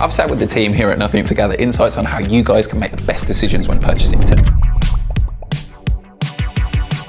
I've sat with the team here at Nothing to gather insights on how you guys can make the best decisions when purchasing tech.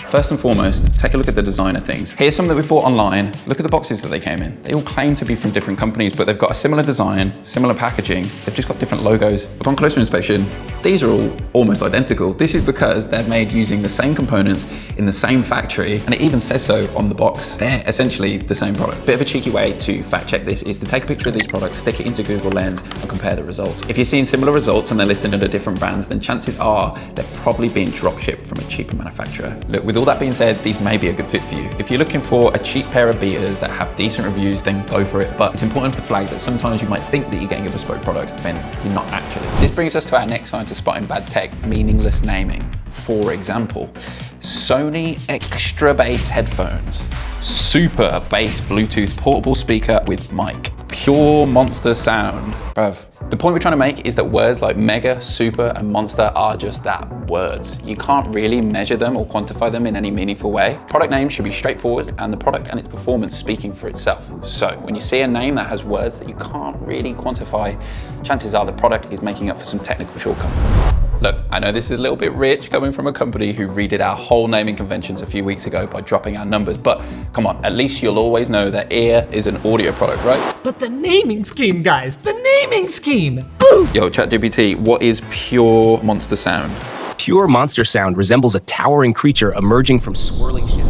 First and foremost, take a look at the design of things. Here's some that we've bought online. Look at the boxes that they came in. They all claim to be from different companies, but they've got a similar design, similar packaging. They've just got different logos. Upon closer inspection, these are all almost identical. This is because they're made using the same components in the same factory, and it even says so on the box. They're essentially the same product. Bit of a cheeky way to fact check this is to take a picture of these products, stick it into Google Lens, and compare the results. If you're seeing similar results and they're listed under different brands, then chances are they're probably being drop shipped from a cheaper manufacturer. Look, with all that being said, these may be a good fit for you. If you're looking for a cheap pair of beaters that have decent reviews, then go for it. But it's important to flag that sometimes you might think that you're getting a bespoke product, when you're not actually. This brings us to our next sign to spotting bad tech: meaningless naming. For example, Sony Extra Bass headphones, super bass Bluetooth portable speaker with mic, pure monster sound. Bruv. The point we're trying to make is that words like mega, super, and monster are just that, words. You can't really measure them or quantify them in any meaningful way. Product names should be straightforward and the product and its performance speaking for itself. So when you see a name that has words that you can't really quantify, chances are the product is making up for some technical shortcomings. Look, I know this is a little bit rich coming from a company who redid our whole naming conventions a few weeks ago by dropping our numbers, but come on, at least you'll always know that ear is an audio product, right? But the naming scheme, guys, the naming scheme! Yo, ChatGPT, what is pure monster sound? Pure monster sound resembles a towering creature emerging from swirling shit.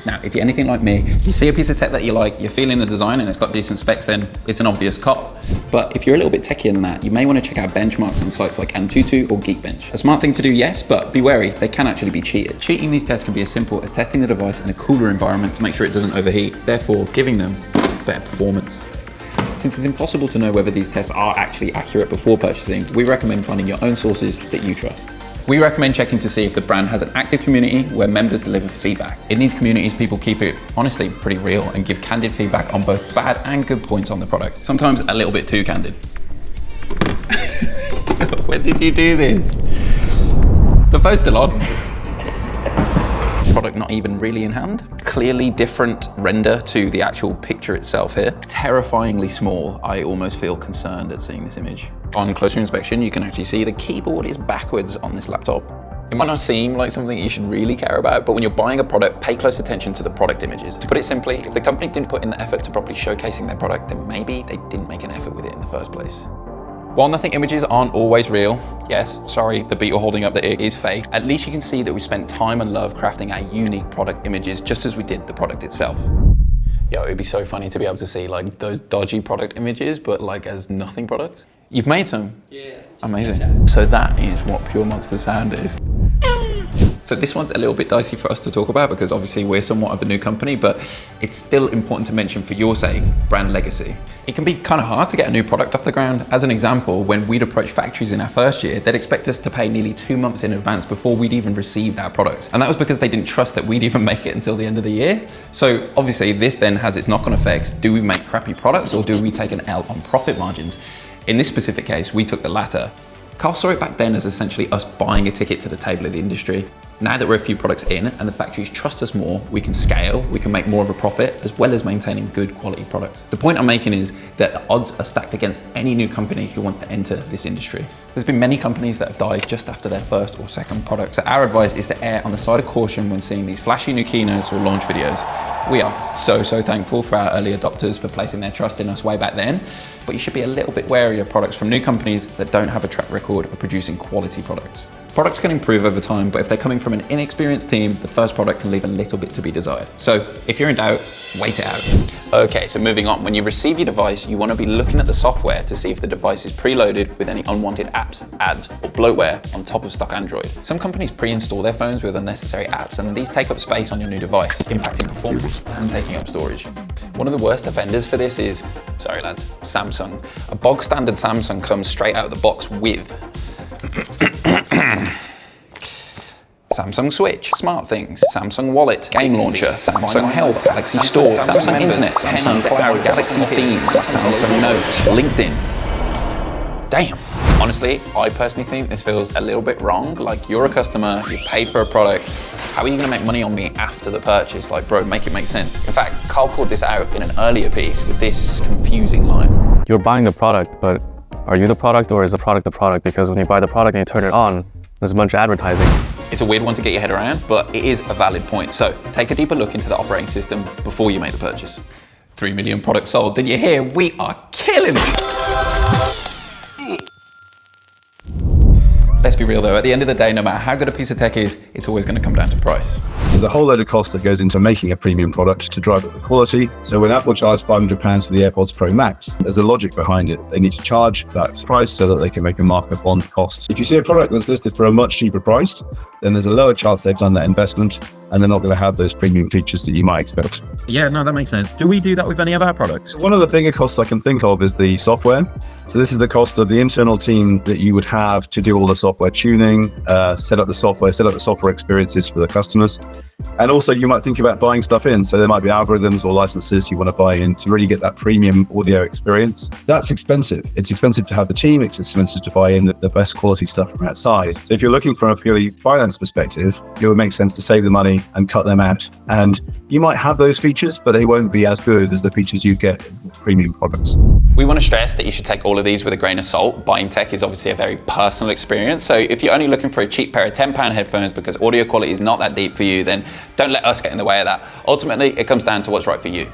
Now, if you're anything like me, you see a piece of tech that you like, you're feeling the design and it's got decent specs, then it's an obvious cop. But if you're a little bit techier than that, you may want to check out benchmarks on sites like Antutu or Geekbench. A smart thing to do, yes, but be wary, they can actually be cheated. Cheating these tests can be as simple as testing the device in a cooler environment to make sure it doesn't overheat, therefore giving them better performance. Since it's impossible to know whether these tests are actually accurate before purchasing, we recommend finding your own sources that you trust. We recommend checking to see if the brand has an active community where members deliver feedback. In these communities, people keep it, honestly, pretty real and give candid feedback on both bad and good points on the product. Sometimes a little bit too candid. When did you do this? The phone's still on. Product not even really in hand. Clearly different render to the actual picture itself here. Terrifyingly small. I almost feel concerned at seeing this image. On closer inspection, you can actually see the keyboard is backwards on this laptop. It might not seem like something you should really care about, but when you're buying a product, pay close attention to the product images. To put it simply, if the company didn't put in the effort to properly showcasing their product, then maybe they didn't make an effort with it in the first place. While Nothing images aren't always real, yes, sorry, the beetle holding up the ear is fake, at least you can see that we spent time and love crafting our unique product images just as we did the product itself. Yo, it'd be so funny to be able to see like those dodgy product images, but like as Nothing products. You've made some? Yeah. Amazing. So that is what pure monster sound is. So this one's a little bit dicey for us to talk about because obviously we're somewhat of a new company, but it's still important to mention for your sake, brand legacy. It can be kind of hard to get a new product off the ground. As an example, when we'd approach factories in our first year, they'd expect us to pay nearly 2 months in advance before we'd even received our products. And that was because they didn't trust that we'd even make it until the end of the year. So obviously this then has its knock-on effects. Do we make crappy products or do we take an L on profit margins? In this specific case, we took the latter. Carl saw it back then as essentially us buying a ticket to the table of the industry. Now that we're a few products in and the factories trust us more, we can scale, we can make more of a profit, as well as maintaining good quality products. The point I'm making is that the odds are stacked against any new company who wants to enter this industry. There's been many companies that have died just after their first or second product, so our advice is to err on the side of caution when seeing these flashy new keynotes or launch videos. We are so thankful for our early adopters for placing their trust in us way back then, but you should be a little bit wary of products from new companies that don't have a track record of producing quality products. Products can improve over time, but if they're coming from an inexperienced team, the first product can leave a little bit to be desired. So if you're in doubt, wait it out. Okay, so moving on, when you receive your device, you want to be looking at the software to see if the device is preloaded with any unwanted apps, ads, or bloatware on top of stock Android. Some companies pre-install their phones with unnecessary apps, and these take up space on your new device, impacting performance and taking up storage. One of the worst offenders for this is, sorry lads, Samsung. A bog standard Samsung comes straight out of the box with Samsung Switch, Smart Things, Samsung Wallet, Game Launcher, Samsung Health, Galaxy Store, Samsung Internet, Samsung Cloud, Galaxy Themes, Samsung Notes, LinkedIn. Damn. Honestly, I personally think this feels a little bit wrong. Like, you're a customer, you paid for a product, how are you gonna make money on me after the purchase? Like, bro, make it make sense. In fact, Carl called this out in an earlier piece with this confusing line. You're buying the product, but are you the product or is the product the product? Because when you buy the product and you turn it on, there's a bunch of advertising. It's a weird one to get your head around, but it is a valid point. So take a deeper look into the operating system before you make the purchase. 3 million products sold. Did you hear? We are killing it. Let's be real though, at the end of the day, no matter how good a piece of tech is, it's always going to come down to price. There's a whole load of cost that goes into making a premium product to drive up the quality. So when Apple charged £500 for the AirPods Pro Max, there's a logic behind it. They need to charge that price so that they can make a markup on the cost. If you see a product that's listed for a much cheaper price, then there's a lower chance they've done that investment and they're not going to have those premium features that you might expect. Yeah, no, that makes sense. Do we do that with any of our products? One of the bigger costs I can think of is the software. So this is the cost of the internal team that you would have to do all the software tuning, set up the software experiences for the customers. And also you might think about buying stuff in. So there might be algorithms or licenses you want to buy in to really get that premium audio experience. That's expensive. It's expensive to have the team. It's expensive to buy in the best quality stuff from outside. So if you're looking from a purely finance perspective, it would make sense to save the money and cut them out. And you might have those features, but they won't be as good as the features you get in premium products. We want to stress that you should take all of these with a grain of salt. Buying tech is obviously a very personal experience. So if you're only looking for a cheap pair of £10 headphones because audio quality is not that deep for you, then don't let us get in the way of that. Ultimately, it comes down to what's right for you.